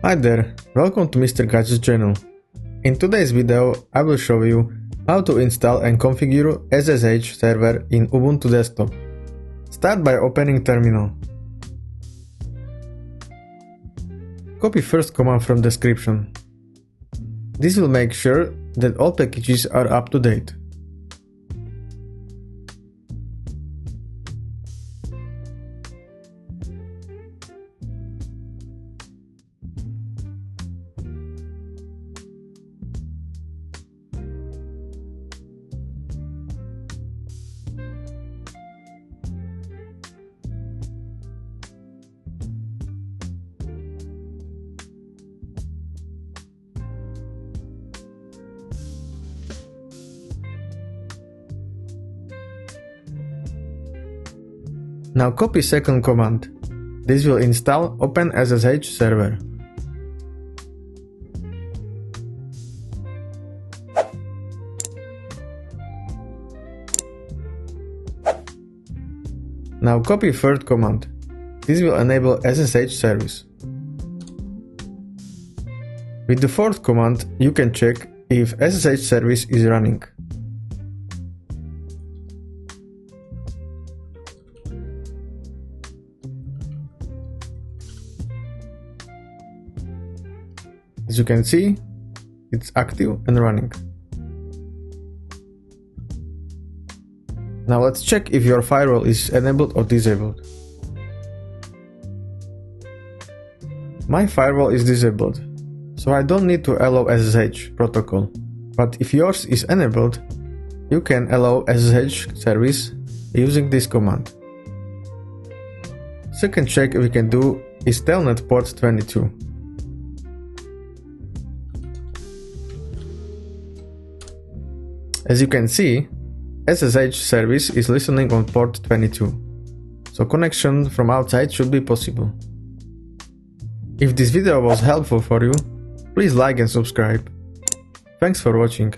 Hi there, welcome to Mr. Gadget's channel. In today's video I will show you how to install and configure SSH server in Ubuntu desktop. Start by opening terminal. Copy first command from description. This will make sure that all packages are up to date. Now copy second command. This will install Open SSH Server. Now copy third command. This will enable SSH service. With the fourth command, you can check if SSH service is running. As you can see, it's active and running. Now let's check if your firewall is enabled or disabled. My firewall is disabled, so I don't need to allow SSH protocol. But if yours is enabled, you can allow SSH service using this command. Second check we can do is telnet port 22. As you can see, SSH service is listening on port 22, so connection from outside should be possible. If this video was helpful for you, please like and subscribe. Thanks for watching.